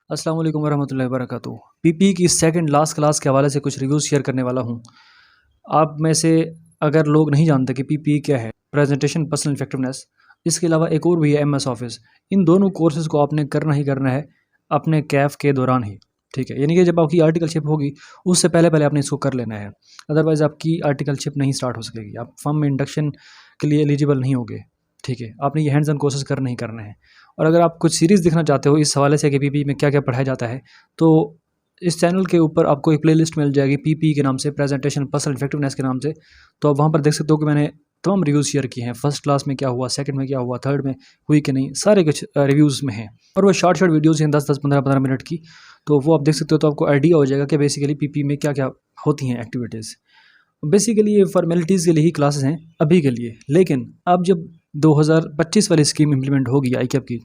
अस्सलाम वालेकुम वरहमतुल्लाहि वबरकातुहू। पीपीई की सेकंड लास्ट क्लास के हवाले से कुछ रिव्यूज़ शेयर करने वाला हूँ। आप में से अगर लोग नहीं जानते कि पीपीई क्या है, प्रेजेंटेशन पर्सनल इफेक्टिवनेस, इसके अलावा एक और भी है एमएस ऑफिस। इन दोनों कोर्सेज़ को आपने करना ही करना है अपने कैफ़ के दौरान ही, ठीक है? यानी कि जब आपकी आर्टिकलशिप होगी उससे पहले-पहले आपने इसको कर लेना है। अदरवाइज़ आपकी आर्टिकलशिप नहीं स्टार्ट हो सकेगी। आप फर्म में इंडक्शन के लिए एलिजिबल नहीं होगे, ठीक है? आपने ये हैंड्स ऑन कोर्सेज़ करने ही करने हैं। और अगर आप कुछ सीरीज़ देखना चाहते हो इस हवाले से कि पीपीई में क्या-क्या पढ़ाया जाता है, तो इस चैनल के ऊपर आपको एक प्लेलिस्ट मिल जाएगी पीपीई के नाम से, प्रेजेंटेशन पर्सनल इफेक्टिवनेस के नाम से। तो आप वहाँ पर देख सकते हो कि मैंने तमाम रिव्यूज़ शेयर किए हैं। फर्स्ट क्लास में क्या हुआ, सेकंड में क्या हुआ, थर्ड में हुई कि नहीं, सारे कुछ रिव्यूज़ में हैं। और वो शॉर्ट वीडियोज़ हैं 10-10, 15-15 मिनट की। तो वो आप देख सकते हो, तो आपको आइडिया हो जाएगा कि बेसिकली पीपीई में क्या-क्या होती हैं एक्टिविटीज़। बेसिकली ये फॉर्मेलिटीज़ के लिए ही क्लासेस हैं अभी के लिए। लेकिन अब जब 2025 वाली स्कीम इम्प्लीमेंट होगी आईकैप की,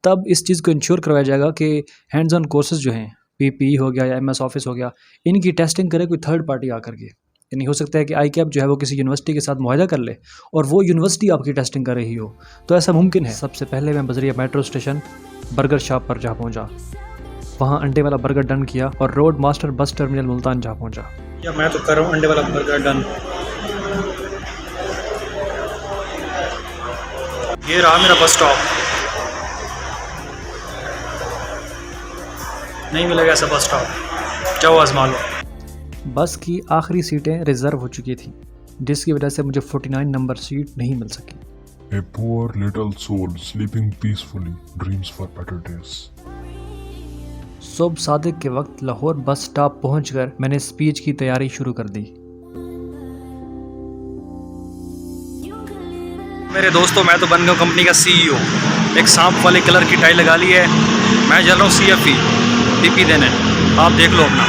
तब इस चीज़ को इंश्योर करवाया जाएगा कि हैंड्स ऑन कोर्सेज़ जो हैं, पीपीई हो गया या एमएस ऑफिस हो गया, इनकी टेस्टिंग करे कोई थर्ड पार्टी आकर के। यानी हो सकता है कि आईकैप जो है वो किसी यूनिवर्सिटी के साथ मुआहदा कर ले और वो यूनिवर्सिटी आपकी टेस्टिंग कर रही हो, तो ऐसा मुमकिन है। सबसे पहले मैं बजरिया मेट्रो स्टेशन बर्गर शॉप पर जा पहुँचा, वहाँ अंडे वाला बर्गर डन किया और road master bus terminal Multan जा पहुँचा। या मैं तो कर रहा हूँ अंडे वाला बर्गर डन। ये रहा मेरा बस स्टॉप। नहीं मिलेगा ऐसा बस स्टॉप, जाओ आजमा लो। बस की आखिरी सीटें रिज़र्व हो चुकी थी, जिसकी वजह से मुझे 49 नंबर सीट नहीं मिल सकी। A poor little soul sleeping peacefully dreams for better days. सुबह सादिक के वक्त लाहौर बस स्टॉप पहुंचकर मैंने स्पीच की तैयारी शुरू कर दी। मेरे दोस्तों, मैं तो बन गया कंपनी का सीईओ। एक सांप वाले कलर की टाई लगा ली है, मैं चल रहा हूँ सीएफई पीपी देने। आप देख लो अपना।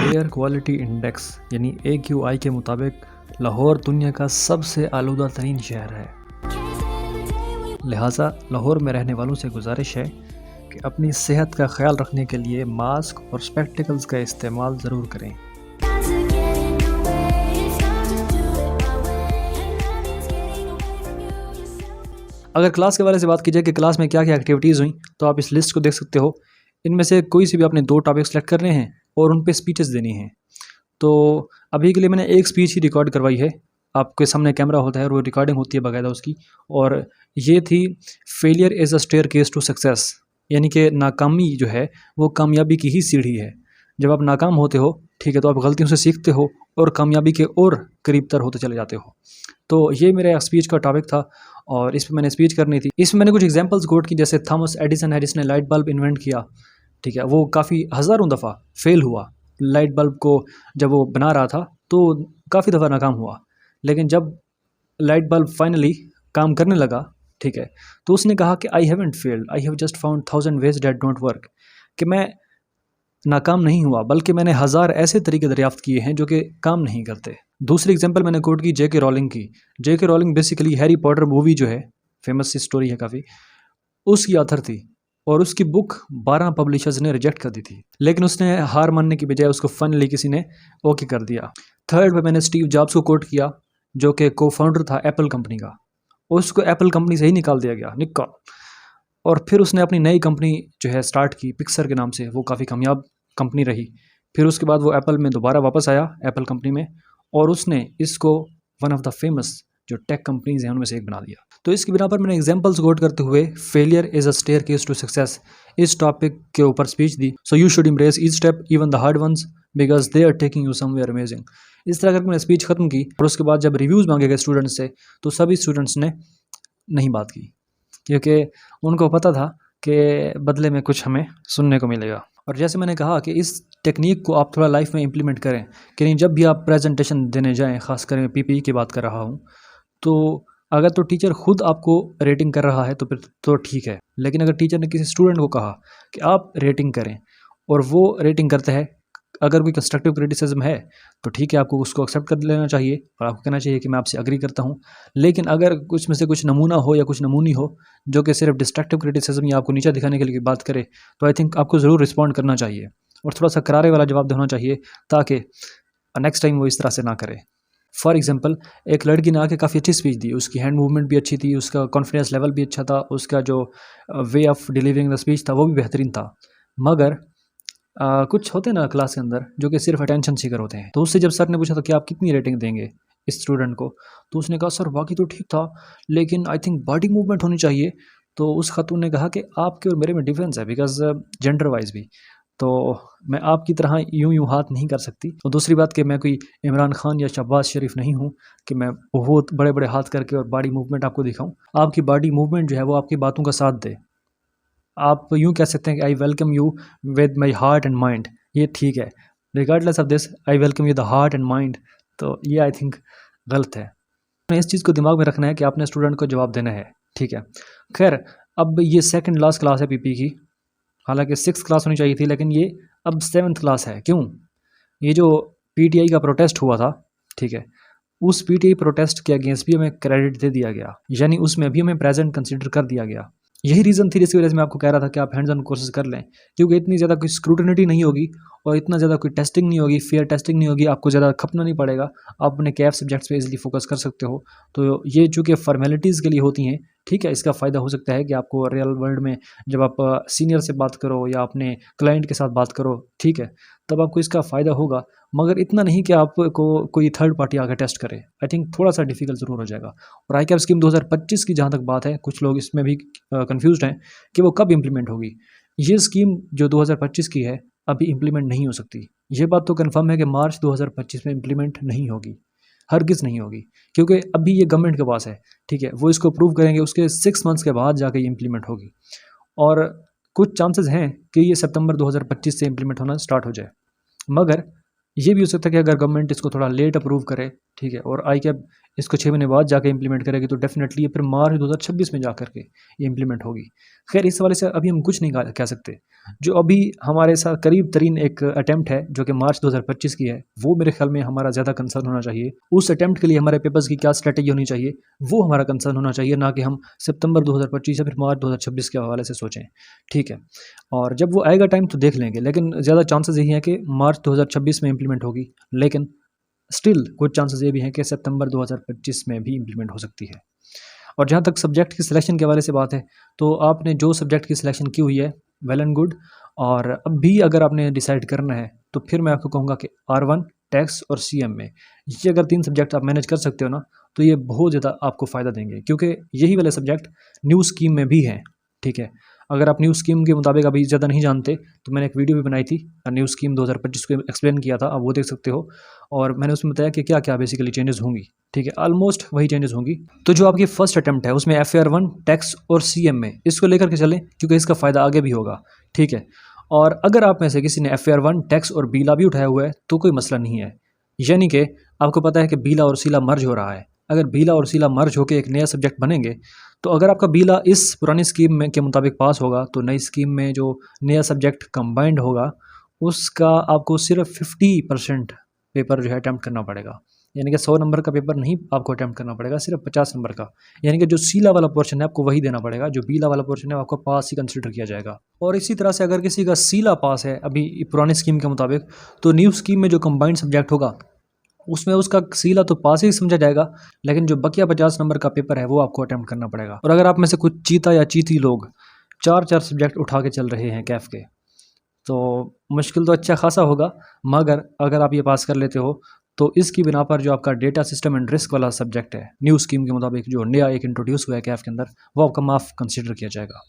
एयर क्वालिटी इंडेक्स यानी AQI के मुताबिक लाहौर दुनिया का सबसे आलूदा तरीन शहर है। लिहाजा लाहौर में रहने वालों से गुजारिश है कि अपनी सेहत का ख्याल रखने के लिए मास्क और स्पेक्टिकल्स का इस्तेमाल ज़रूर करें। अगर क्लास के बारे से बात की जाए कि क्लास में क्या क्या एक्टिविटीज़ हुई, तो आप इस लिस्ट को देख सकते हो। इनमें से कोई सी भी आपने 2 टॉपिक सेलेक्ट करने हैं और उन पे स्पीचेस देनी हैं। तो अभी के लिए मैंने एक स्पीच ही रिकॉर्ड करवाई है। आपके सामने कैमरा होता है और वो रिकॉर्डिंग होती है बाकायदा उसकी। और ये थी failure is a staircase to success, यानी कि नाकामी जो है वो कामयाबी की ही सीढ़ी है। जब आप नाकाम होते हो, ठीक है, तो आप गलतियों से सीखते हो और कामयाबी के और करीब तर होते चले जाते हो। तो ये मेरे स्पीच का टॉपिक था और इस पर मैंने स्पीच करनी थी। इसमें मैंने कुछ एग्जांपल्स कोट की, जैसे थॉमस एडिसन है जिसने लाइट बल्ब इन्वेंट किया, ठीक है, वो काफ़ी हज़ारों दफ़ा फेल हुआ। लाइट बल्ब को जब वो बना रहा था तो काफ़ी दफ़ा नाकाम हुआ, लेकिन जब लाइट बल्ब फाइनली काम करने लगा, ठीक है, तो उसने कहा कि I haven't failed, I have just found 1000 ways that don't work, कि मैं नाकाम नहीं हुआ बल्कि मैंने 1000 ऐसे तरीके दरियाफ्त किए हैं जो कि काम नहीं करते। दूसरी एग्जांपल मैंने कोट की जेके रॉलिंग की। J K Rowling basically Harry Potter movie जो है, फेमस सी स्टोरी है काफ़ी, उसकी ऑथर थी और उसकी बुक 12 पब्लिशर्स ने रिजेक्ट कर दी थी, लेकिन उसने हार मानने की बजाय उसको फाइनली किसी ने ओके कर दिया। थर्ड पे मैंने स्टीव जॉब्स को कोट किया, जो कि को फाउंडर था एप्पल कंपनी का। उसको एप्पल कंपनी से ही निकाल दिया गया, निकाल, और फिर उसने अपनी नई कंपनी जो है स्टार्ट की पिक्सर के नाम से। वो काफ़ी कामयाब कंपनी रही। फिर उसके बाद वो एप्पल में दोबारा वापस आया, एप्पल कंपनी में, और उसने इसको वन ऑफ द फेमस जो टेक कंपनीज हैं उनमें से एक बना दिया। तो इसकी बिना पर मैंने एग्जांपल्स कोट करते हुए failure is a staircase to success इस टॉपिक के ऊपर स्पीच दी। So you should embrace each step even the hard ones because they are taking you somewhere amazing. इस तरह करके मैंने स्पीच ख़त्म की और उसके बाद जब रिव्यूज़ मांगे गए स्टूडेंट्स से, तो सभी स्टूडेंट्स ने नहीं बात की, क्योंकि उनको पता था कि बदले में कुछ हमें सुनने को मिलेगा। और जैसे मैंने कहा कि इस टेक्निक को आप थोड़ा लाइफ में इम्प्लीमेंट करें कि नहीं, जब भी आप प्रेजेंटेशन देने जाएं, ख़ास कर पीपीई की बात कर रहा हूँ, तो अगर तो टीचर खुद आपको रेटिंग कर रहा है तो फिर तो ठीक है, लेकिन अगर टीचर ने किसी स्टूडेंट को कहा कि आप रेटिंग करें और वो रेटिंग करते हैं, अगर कोई कंस्ट्रक्टिव क्रिटिसिज्म है तो ठीक है, आपको उसको एक्सेप्ट कर लेना चाहिए और आपको कहना चाहिए कि मैं आपसे एग्री करता हूँ। लेकिन अगर कुछ में से कुछ नमूना हो या कुछ नमूनी हो जो कि सिर्फ डिस्ट्रक्टिव क्रिटिसिज्म या आपको नीचा दिखाने के लिए बात करे, तो आई थिंक आपको ज़रूर रिस्पॉन्ड करना चाहिए और थोड़ा सा करारे वाला जवाब देना चाहिए, ताकि नेक्स्ट टाइम वो इस तरह से ना करे। फॉर एग्जांपल, एक लड़की ने आके काफ़ी अच्छी स्पीच दी, उसकी हैंड मूवमेंट भी अच्छी थी, उसका कॉन्फिडेंस लेवल भी अच्छा था, उसका जो way of delivering the speech था वो भी बेहतरीन था, मगर कुछ होते हैं ना क्लास के अंदर जो कि सिर्फ अटेंशन सीकर होते हैं। तो उससे जब सर ने पूछा था कि आप कितनी रेटिंग देंगे इस स्टूडेंट को, तो उसने कहा सर बाकी तो ठीक था लेकिन आई थिंक बॉडी मूवमेंट होनी चाहिए। तो उस खातून ने कहा कि आपके और मेरे में डिफरेंस है बिकॉज जेंडर वाइज भी, तो मैं आपकी तरह यूं यूं हाथ नहीं कर सकती। और दूसरी बात कि मैं कोई इमरान खान या शहबाज शरीफ नहीं हूं कि मैं बहुत बड़े बड़े हाथ करके और बॉडी मूवमेंट आपको दिखाऊं। आपकी बॉडी मूवमेंट जो है वो आपकी बातों का साथ दे। आप यूँ कह सकते हैं कि I welcome you with my heart and mind, ये ठीक है। Regardless of this I welcome you the heart and mind, तो ये आई थिंक गलत है। हमें इस चीज़ को दिमाग में रखना है कि आपने स्टूडेंट को जवाब देना है, ठीक है। खैर अब ये सेकंड लास्ट क्लास है पीपी की, हालांकि 6th क्लास होनी चाहिए थी लेकिन ये अब 7th क्लास है। क्यों? ये जो पीटीआई का प्रोटेस्ट हुआ था, ठीक है, उस पीटीआई प्रोटेस्ट के अगेंस्ट भी हमें क्रेडिट दे दिया गया, यानी उसमें भी हमें प्रेजेंट कंसिडर कर दिया गया। यही रीज़न थी जिसकी वजह से मैं आपको कह रहा था कि आप हैंड्स ऑन कोर्सेज कर लें, क्योंकि इतनी ज़्यादा कोई स्क्रूटनिटी नहीं होगी और इतना ज़्यादा कोई टेस्टिंग नहीं होगी, फेयर टेस्टिंग नहीं होगी, आपको ज़्यादा खपना नहीं पड़ेगा, आप अपने कैफ सब्जेक्ट्स पे इजीली फोकस कर सकते हो। तो ये चूँकि फॉर्मेलिटीज़ के लिए होती हैं, ठीक है, इसका फ़ायदा हो सकता है कि आपको रियल वर्ल्ड में जब आप सीनियर से बात करो या अपने क्लाइंट के साथ बात करो, ठीक है, तब आपको इसका फ़ायदा होगा, मगर इतना नहीं कि आपको कोई थर्ड पार्टी आकर टेस्ट करे। आई थिंक थोड़ा सा डिफिकल्ट ज़रूर हो जाएगा। और आई कैप स्कीम 2025 की जहाँ तक बात है, कुछ लोग इसमें भी कंफ्यूज्ड हैं कि वो कब इम्प्लीमेंट होगी। ये स्कीम जो 2025 की है अभी इम्प्लीमेंट नहीं हो सकती। ये बात तो कन्फर्म है कि मार्च 2025 में इम्प्लीमेंट नहीं होगी, हरगिज़ नहीं होगी, क्योंकि अभी ये गवर्नमेंट के पास है, ठीक है, वो इसको अप्रूव करेंगे, उसके 6 मंथ्स के बाद जाके ये इम्प्लीमेंट होगी। और कुछ चांसेस हैं कि ये सितंबर 2025 से इम्प्लीमेंट होना स्टार्ट हो जाए, मगर ये भी हो सकता है कि अगर गवर्नमेंट इसको थोड़ा लेट अप्रूव करे, ठीक है, और आई कैप इसको 6 महीने बाद जाके इम्प्लीमेंट करेगी, तो डेफिनेटली ये फिर मार्च 2026 में जा करके ये इम्प्लीमेंट होगी। खैर इस वाले से अभी हम कुछ नहीं कह सकते। जो अभी हमारे साथ करीब तरीन एक अटैम्प्ट है जो कि मार्च 2025 की है, वो मेरे ख्याल में हमारा ज़्यादा कंसर्न होना चाहिए। उस अटैम्प्ट के लिए हमारे पेपर्स की क्या स्ट्रैटेजी होनी चाहिए, वो हमारा कंसर्न होना चाहिए, ना कि हम सितंबर 2025 या फिर मार्च 2026 के हवाले से सोचें, ठीक है। और जब वो आएगा टाइम तो देख लेंगे, लेकिन ज़्यादा चांसेस यही हैं कि मार्च 2026 में इम्प्लीमेंट होगी, लेकिन स्टिल कुछ चांसेस ये भी हैं कि सितंबर 2025 में भी इम्प्लीमेंट हो सकती है। और जहाँ तक सब्जेक्ट की सिलेक्शन के हवाले से बात है, तो आपने जो सब्जेक्ट की सिलेक्शन की हुई है वेल एंड गुड, और अब भी अगर आपने डिसाइड करना है तो फिर मैं आपको कहूँगा कि R1 टैक्स और CM में ये अगर 3 सब्जेक्ट आप मैनेज कर सकते हो ना, तो ये बहुत ज़्यादा आपको फ़ायदा देंगे, क्योंकि यही वाले सब्जेक्ट न्यू स्कीम में भी हैं, ठीक है। अगर आप न्यू स्कीम के मुताबिक अभी ज़्यादा नहीं जानते तो मैंने एक वीडियो भी बनाई थी न्यू स्कीम 2025 को एक्सप्लेन किया था, आप वो देख सकते हो। और मैंने उसमें बताया कि क्या क्या बेसिकली चेंजेस होंगी, ठीक है, ऑलमोस्ट वही चेंजेस होंगी। तो जो आपकी फर्स्ट अटैम्प्ट है उसमें FAR1 टैक्स और CM में इसको लेकर के चलें, क्योंकि इसका फ़ायदा आगे भी होगा, ठीक है। और अगर आप में से किसी ने FAR1 टैक्स और बीला भी उठाया हुआ है तो कोई मसला नहीं है, यानी कि आपको पता है कि बीला और सीला मर्ज हो रहा है। अगर बीला और सीला मर्ज होकर एक नया सब्जेक्ट बनेंगे, तो अगर आपका बीला इस पुरानी स्कीम में के मुताबिक पास होगा, तो नई स्कीम में जो नया सब्जेक्ट कंबाइंड होगा उसका आपको सिर्फ 50% पेपर जो है अटैम्प्ट करना पड़ेगा, यानी कि 100 नंबर का पेपर नहीं आपको अटैम्प्ट करना पड़ेगा, सिर्फ 50 नंबर का। यानी कि जो सीला वाला पोर्शन है आपको वही देना पड़ेगा, जो बीला वाला पोर्शन है आपको पास ही कंसिडर किया जाएगा। और इसी तरह से अगर किसी का सीला पास है अभी पुरानी स्कीम के मुताबिक, तो न्यू स्कीम में जो कंबाइंड सब्जेक्ट होगा उसमें उसका सीला तो पास ही समझा जाएगा, लेकिन जो बकिया 50 नंबर का पेपर है वो आपको अटैम्प्ट करना पड़ेगा। और अगर आप में से कुछ चीता या चीती लोग 4-4 सब्जेक्ट उठा के चल रहे हैं कैफ के, तो मुश्किल तो अच्छा खासा होगा, मगर अगर आप ये पास कर लेते हो तो इसकी बिना पर जो आपका डेटा सिस्टम एंड रिस्क वाला सब्जेक्ट है न्यू स्कीम के मुताबिक जो नया एक इंट्रोड्यूस हुआ है कैफ के अंदर, वो आपका माफ़ कंसिडर किया जाएगा।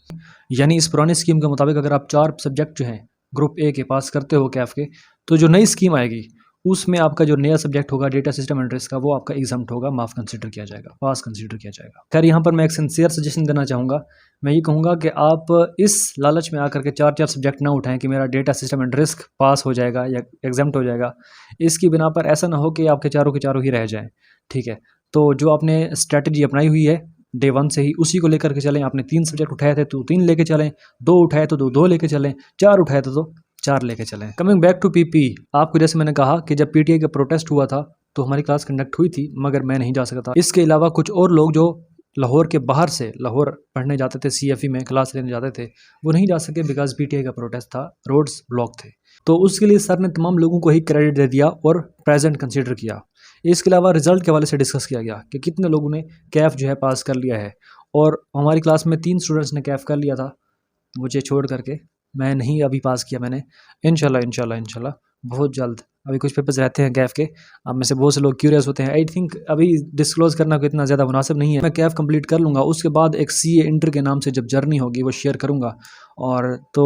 यानी इस पुरानी स्कीम के मुताबिक अगर आप 4 सब्जेक्ट जो हैं ग्रुप A के पास करते हो कैफ के, तो जो नई स्कीम आएगी उसमें आपका जो नया सब्जेक्ट होगा डेटा सिस्टम एंड रिस्क का, वो आपका एग्जाम्प्ट होगा, माफ़ कंसिडर किया जाएगा, पास कंसिडर किया जाएगा। खैर यहाँ पर मैं एक सिंसियर सजेशन देना चाहूँगा। मैं ये कहूँगा कि आप इस लालच में आकर के 4-4 सब्जेक्ट ना उठाएं कि मेरा डेटा सिस्टम एंड रिस्क पास हो जाएगा या एग्जाम्प्ट हो जाएगा। इसकी बिना पर ऐसा ना हो कि आपके चारों के चारों ही रह जाएँ, ठीक है। तो जो आपने स्ट्रैटेजी अपनाई हुई है डे 1 से ही, उसी को लेकर के चलें। आपने 3 सब्जेक्ट उठाए थे तो 3 लेके चलें, 2 उठाए तो 2 लेके चलें, 4 उठाए तो 4 लेके चलें। कमिंग बैक टू पीपी, आपको जैसे मैंने कहा कि जब पीटीआई का प्रोटेस्ट हुआ था तो हमारी क्लास कंडक्ट हुई थी, मगर मैं नहीं जा सका था। इसके अलावा कुछ और लोग जो लाहौर के बाहर से लाहौर पढ़ने जाते थे, CFE में क्लास लेने जाते थे, वो नहीं जा सके बिकॉज पीटीआई का प्रोटेस्ट था, रोड्स ब्लॉक थे। तो उसके लिए सर ने तमाम लोगों को ही क्रेडिट दे दिया और प्रेजेंट कंसिडर किया। इसके अलावा रिजल्ट के हवाले से डिस्कस किया गया कि कितने लोगों ने कैफ जो है पास कर लिया है, और हमारी क्लास में 3 स्टूडेंट्स ने कैफ कर लिया था मुझे छोड़ करके, मैं नहीं अभी पास किया मैंने। इंशाल्लाह बहुत जल्द। अभी कुछ पेपर्स रहते हैं कैफ़ के, अब में से बहुत से लोग क्यूरियस होते हैं। आई थिंक अभी डिस्क्लोज़ करना कोई इतना ज़्यादा मुनासिब नहीं है। मैं कैफ़ कंप्लीट कर लूँगा, उसके बाद एक CA इंटर के नाम से जब जर्नी होगी वो शेयर करूँगा, और तो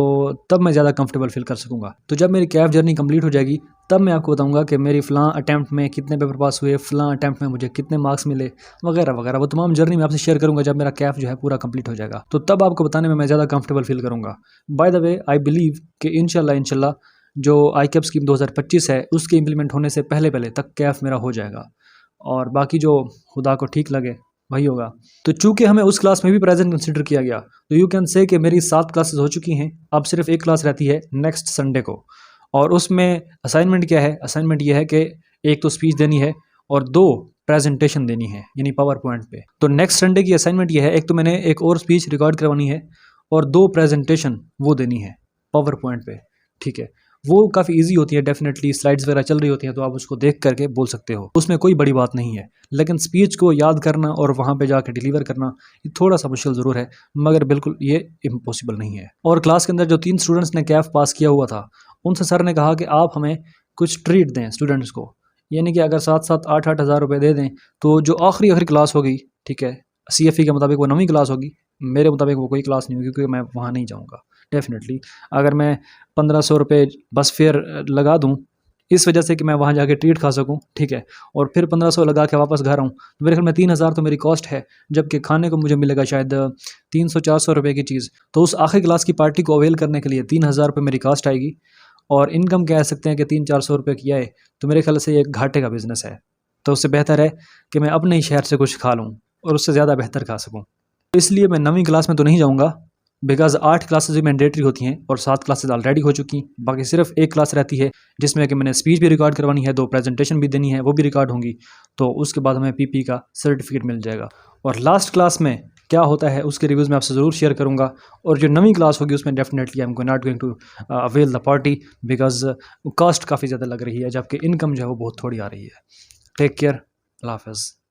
तब मैं ज़्यादा कंफर्टेबल फील कर सकूँगा। तो जब मेरी कैफ़ जर्नी कंप्लीट हो जाएगी तब मैं आपको बताऊँगा कि मेरी फ़लाँ अटैम्प्ट में कितने पेपर पास हुए, फ़लाँ अटैम्प्ट में मुझे कितने मार्क्स मिले, वगैरह वगैरह। वो तमाम जर्नी मैं आपसे शेयर करूँगा जब मेरा कैफ़ जो है पूरा कंप्लीट हो जाएगा। तो तब आपको बताने में मैं ज़्यादा कंफर्टेबल फील करूँगा। By the way I believe कि इंशाल्लाह जो ICAP स्कीम 2025 है उसके इम्प्लीमेंट होने से पहले तक कैफ़ मेरा हो जाएगा, और बाकी जो खुदा को ठीक लगे वही होगा। तो चूँकि हमें उस क्लास में भी प्रेजेंट कंसिडर किया गया, तो यू कैन से कि मेरी 7 क्लासेस हो चुकी हैं। अब सिर्फ एक क्लास रहती है नेक्स्ट संडे को, और उसमें असाइनमेंट क्या है? असाइनमेंट ये है कि एक तो स्पीच देनी है और 2 प्रेजेंटेशन देनी है, यानी पावर पॉइंट पे। तो नेक्स्ट संडे की असाइनमेंट ये है, एक तो मैंने एक और स्पीच रिकॉर्ड करवानी है और 2 प्रेजेंटेशन वो देनी है पावर पॉइंट पे, ठीक है। वो काफ़ी इजी होती है, डेफिनेटली स्लाइड्स वगैरह चल रही होती हैं तो आप उसको देख करके बोल सकते हो, उसमें कोई बड़ी बात नहीं है। लेकिन स्पीच को याद करना और वहाँ पे जाके डिलीवर करना ये थोड़ा सा मुश्किल ज़रूर है, मगर बिल्कुल ये इम्पॉसिबल नहीं है। और क्लास के अंदर जो 3 स्टूडेंट्स ने कैफ़ पास किया हुआ था, उनसे सर ने कहा कि आप हमें कुछ ट्रीट दें स्टूडेंट्स को, यानी कि अगर 7-7, 8-8 हज़ार रुपये दे दें तो जो आखिरी क्लास होगी, ठीक है, CFE के मुताबिक वो 9वीं क्लास होगी, मेरे मुताबिक वो कोई क्लास नहीं होगी क्योंकि मैं वहाँ नहीं जाऊँगा। डेफिनेटली अगर मैं 1500 रुपये बस फेयर लगा दूँ इस वजह से कि मैं वहाँ जाके ट्रीट खा सकूँ, ठीक है, और फिर 1500 लगा के वापस घर आऊँ, तो मेरे ख्याल में 3000 तो मेरी कॉस्ट है, जबकि खाने को मुझे मिलेगा शायद 300-400 रुपये की चीज़। तो उस आखिरी क्लास की पार्टी को अवेल करने के लिए 3000 रुपये मेरी कॉस्ट आएगी, और इनकम कह सकते हैं कि 300-400 रुपये की आए, तो मेरे ख्याल से ये एक घाटे का बिज़नेस है। तो उससे बेहतर है कि मैं अपने ही शहर से कुछ खा लूँ और उससे ज़्यादा बेहतर खा सकूँ। इसलिए मैं 9वीं क्लास में तो नहीं जाऊँगा, बिकॉज़ 8 क्लासेस भी मैंडेटरी होती हैं और 7 क्लासेस ऑलरेडी हो चुकी हैं। बाकी सिर्फ एक क्लास रहती है जिसमें कि मैंने स्पीच भी रिकॉर्ड करवानी है, 2 प्रेजेंटेशन भी देनी है, वो भी रिकॉर्ड होंगी। तो उसके बाद हमें PP का सर्टिफिकेट मिल जाएगा। और लास्ट क्लास में क्या होता है उसके रिव्यूज़ मैं आपसे ज़रूर शेयर करूँगा। और जो 9वीं क्लास होगी उसमें definitely I am not going to avail the party, because cost काफ़ी ज़्यादा लग रही है, जबकि इनकम जो है वो बहुत थोड़ी आ रही है। टेक केयर, अल्लाह हाफ़िज़।